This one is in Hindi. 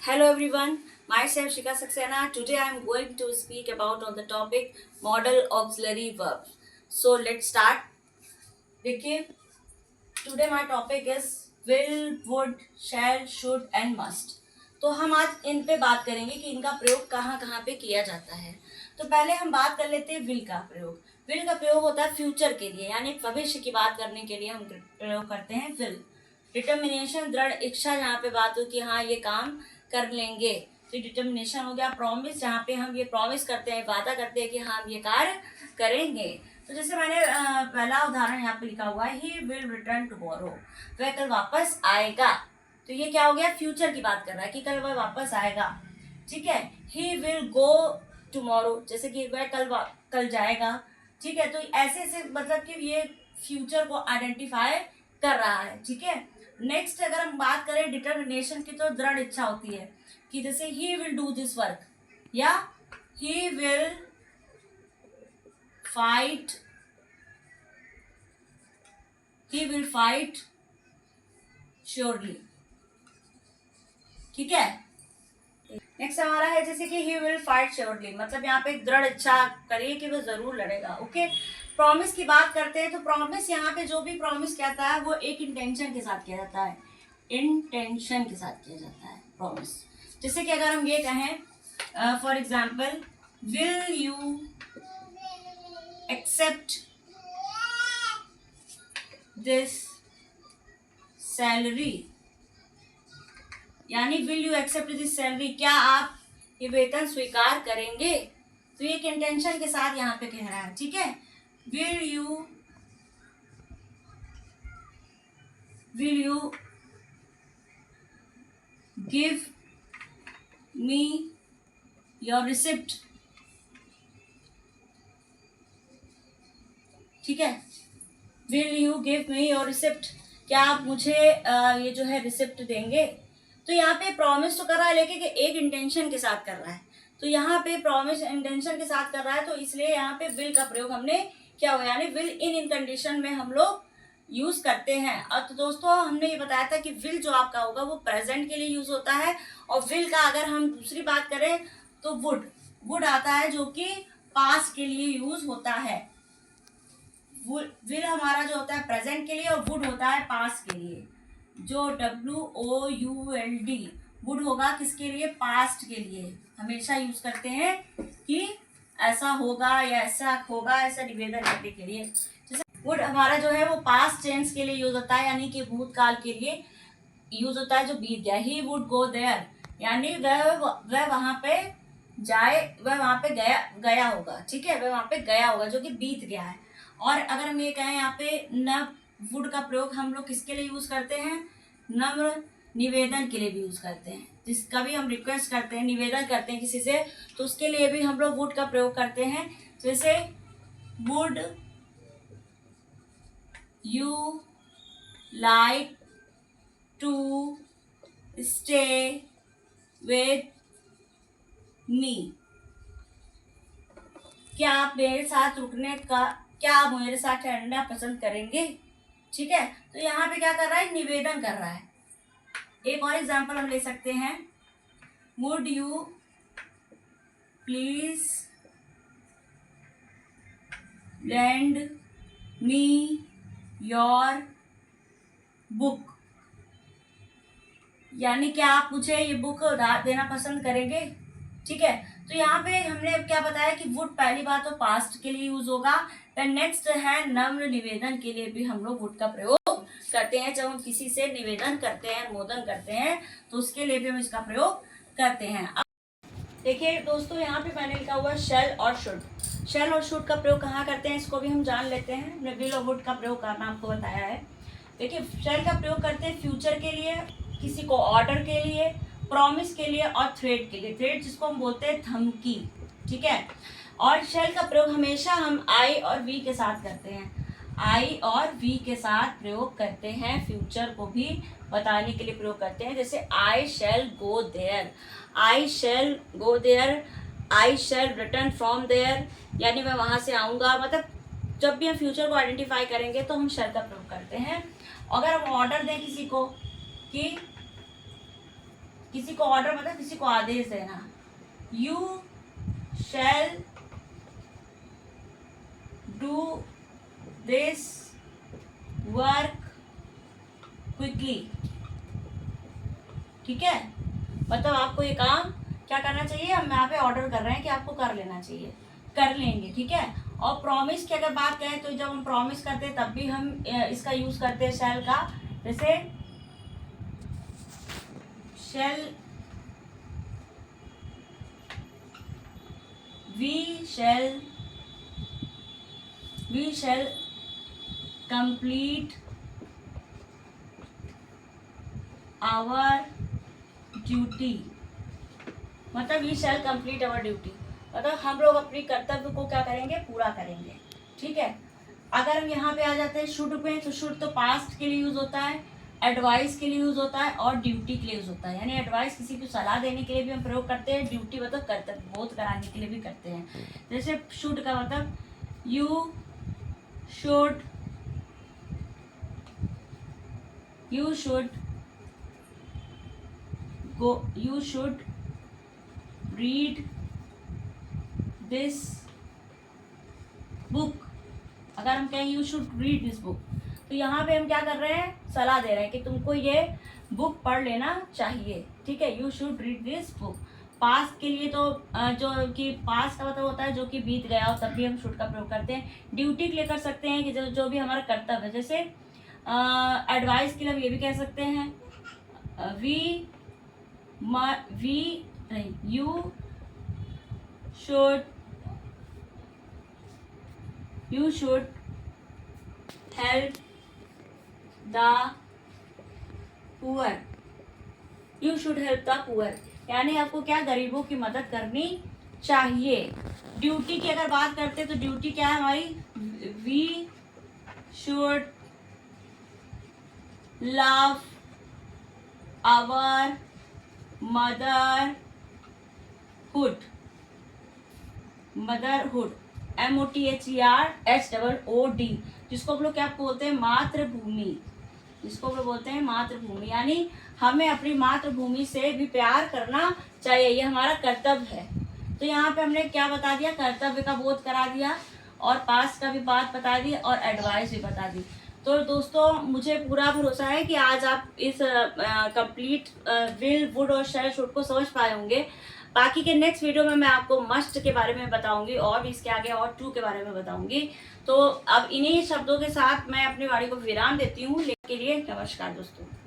Hello everyone, myself Shika Saxena. Today I am going to speak about on the topic modal auxiliary verbs. So let's start. देखिए, today my topic is will, would, shall, should and must. तो हम आज इन पे बात करेंगे कि इनका प्रयोग कहाँ कहाँ पे किया जाता है। तो पहले हम बात कर लेते हैं will का प्रयोग। will का प्रयोग होता है फ्यूचर के लिए, यानी भविष्य की बात करने के लिए हम प्रयोग करते हैं will। डिटर्मिनेशन, दृढ़ इच्छा, जहाँ पे बात हो कि हाँ ये काम कर लेंगे, तो डिटर्मिनेशन हो गया। प्रॉमिस, जहाँ पे हम ये प्रॉमिस करते हैं, वादा करते हैं कि हाँ हम ये कार्य करेंगे। तो जैसे मैंने पहला उदाहरण यहाँ पे लिखा हुआ है, ही विल रिटर्न टुमारो, वह कल वापस आएगा। तो ये क्या हो गया, फ्यूचर की बात कर रहा है कि कल वह वापस आएगा। ठीक है, ही विल गो टुमारो, जैसे कि वह कल जाएगा। ठीक है, तो ऐसे ऐसे मतलब कि ये फ्यूचर को आइडेंटिफाई कर रहा है। ठीक है, नेक्स्ट अगर हम बात करें डिटर्मिनेशन की, तो दृढ़ इच्छा होती है कि जैसे he will do this work या he will fight, he will fight surely. ठीक है, नेक्स्ट हमारा है जैसे कि ही विल फाइट श्योरली, मतलब यहाँ पे एक दृढ़ इच्छा करिए कि वो जरूर लड़ेगा। ओके, प्रॉमिस की बात करते हैं, तो प्रॉमिस यहाँ पे जो भी प्रॉमिस कहता है वो एक इंटेंशन के साथ किया जाता है, इंटेंशन के साथ किया जाता है प्रॉमिस। जैसे कि अगर हम ये कहें for example, will you accept this salary, यानी will you accept this salary, क्या आप ये वेतन स्वीकार करेंगे। तो ये एक इंटेंशन के साथ यहाँ पे कह रहा है। ठीक है, will you give me your receipt। ठीक है, will you give me your receipt, क्या आप मुझे ये जो है रिसिप्ट देंगे। तो यहाँ पे प्रॉमिस तो कर रहा है, लेकिन एक इंटेंशन के साथ कर रहा है। तो यहाँ पे प्रॉमिस इंटेंशन के साथ कर रहा है, तो इसलिए यहाँ पे विल का प्रयोग हमने क्या हुआ, यानी विल इन कंडीशन में हम लोग यूज करते हैं। और तो दोस्तों हमने ये बताया था कि विल जो आपका होगा वो प्रेजेंट के लिए यूज होता है, और विल का अगर हम दूसरी बात करें तो वुड आता है, जो कि पास्ट के लिए यूज होता है। विल हमारा जो होता है प्रेजेंट के लिए, और वुड होता है पास्ट के लिए। जो WOULD वुड होगा किसके लिए, पास्ट के लिए। हमेशा यूज करते हैं कि ऐसा होगा या ऐसा होगा, ऐसा निवेदन करने के लिए। जैसे वुड हमारा जो है वो पास्ट टेंस के लिए यूज होता है, यानी कि भूतकाल के लिए यूज होता है जो बीत गया। ही वुड गो देयर, यानी वह वहां पे जाए, वह वहां पे गया होगा। ठीक है, वह वहां पे गया होगा जो कि बीत गया है। और अगर हम ये कहें यहाँ पे न वुड का प्रयोग हम लोग किसके लिए यूज करते हैं, नम्र निवेदन के लिए भी यूज करते हैं। जिसका भी हम रिक्वेस्ट करते हैं, निवेदन करते हैं किसी से, तो उसके लिए भी हम लोग वुड का प्रयोग करते हैं। जैसे would you like to stay with me, क्या आप मेरे साथ क्या आप मेरे साथ ठहरना पसंद करेंगे। ठीक है, तो यहाँ पे क्या कर रहा है, निवेदन कर रहा है। एक और एग्जांपल हम ले सकते हैं, would you please lend me your book, यानी क्या आप मुझे ये बुक उधार देना पसंद करेंगे। ठीक है, तो यहाँ पे हमने क्या बताया कि वुड पहली बात तो पास्ट के लिए यूज होगा। देन नेक्स्ट है नम्र निवेदन के लिए भी हम लोग वुड का प्रयोग करते हैं। जब हम किसी से निवेदन करते हैं, अनुमोदन करते हैं, तो उसके लिए भी हम इसका प्रयोग करते हैं। अब देखिए दोस्तों, यहाँ पे मैंने लिखा हुआ शैल और शुड। शैल और शुड का प्रयोग कहाँ करते हैं, इसको भी हम जान लेते हैं। हमने विल और वुड का प्रयोग करना आपको बताया है। देखिए, शैल का प्रयोग करते हैं फ्यूचर के लिए, किसी को ऑर्डर के लिए, प्रॉमिस के लिए और थ्रेट के लिए। थ्रेट जिसको हम बोलते हैं धमकी। ठीक है, और शैल का प्रयोग हमेशा हम आई और वी के साथ करते हैं, आई और वी के साथ प्रयोग करते हैं। फ्यूचर को भी बताने के लिए प्रयोग करते हैं। जैसे I shall go there, I shall go there, I shall return from there, यानी मैं वहां से आऊंगा। मतलब जब भी हम फ्यूचर को आइडेंटिफाई करेंगे तो हम शैल का प्रयोग करते हैं। अगर हम ऑर्डर दें किसी को कि किसी को ऑर्डर मतलब किसी को आदेश देना। You shall do this work quickly. ठीक है, मतलब आपको ये काम क्या करना चाहिए, हम यहाँ पे ऑर्डर कर रहे हैं कि आपको कर लेना चाहिए, कर लेंगे। ठीक है, और प्रॉमिस की अगर बात करें तो जब हम प्रॉमिस करते हैं तब भी हम इसका यूज करते हैं शैल का। जैसे shall, we shall complete our duty, मतलब we shall complete our duty, मतलब हम लोग अपनी कर्तव्य को क्या करेंगे, पूरा करेंगे। ठीक है, अगर हम यहाँ पे आ जाते हैं शुड पे, तो शुड तो पास्ट के लिए यूज होता है, एडवाइस के लिए यूज होता है और ड्यूटी के लिए यूज होता है। यानी एडवाइस किसी को सलाह देने के लिए भी हम प्रयोग करते हैं, ड्यूटी मतलब कर्तव्य बोध कराने के लिए भी करते हैं। जैसे शुड का मतलब you should read this book. अगर हम कहें you should read this book, तो यहाँ पे हम क्या कर रहे हैं, सलाह दे रहे हैं कि तुमको ये बुक पढ़ लेना चाहिए। ठीक है, you should read this book. पास के लिए तो जो कि पास का मतलब होता है जो कि बीत गया हो, तब भी हम शुड का प्रयोग करते हैं। ड्यूटी के लिए कर सकते हैं कि जो भी हमारा कर्तव्य है। जैसे एडवाइस के लिए हम ये भी कह सकते हैं you should help the poor। You should help the poor, यानी आपको क्या, गरीबों की मदद करनी चाहिए। ड्यूटी की अगर बात करते हैं तो ड्यूटी क्या है हमारी, we should love our motherhood, MOTHERHOOD, जिसको हम लोग क्या बोलते हैं, मातृभूमि, जिसको हम लोग बोलते हैं मातृभूमि। यानी हमें अपनी मातृभूमि से भी प्यार करना चाहिए, ये हमारा कर्तव्य है। तो यहाँ पे हमने क्या बता दिया, कर्तव्य का बोध करा दिया और पास का भी बात बता दी और एडवाइस भी बता दी। तो दोस्तों मुझे पूरा भरोसा है कि आज आप इस कंप्लीट विल, वुड और शैल, शुड को समझ पाए होंगे। बाकी के नेक्स्ट वीडियो में मैं आपको मस्ट के बारे में बताऊंगी और भी इसके आगे और टू के बारे में बताऊंगी। तो अब इन्हीं शब्दों के साथ मैं अपनी वाणी को विराम देती हूँ। के लिए नमस्कार दोस्तों।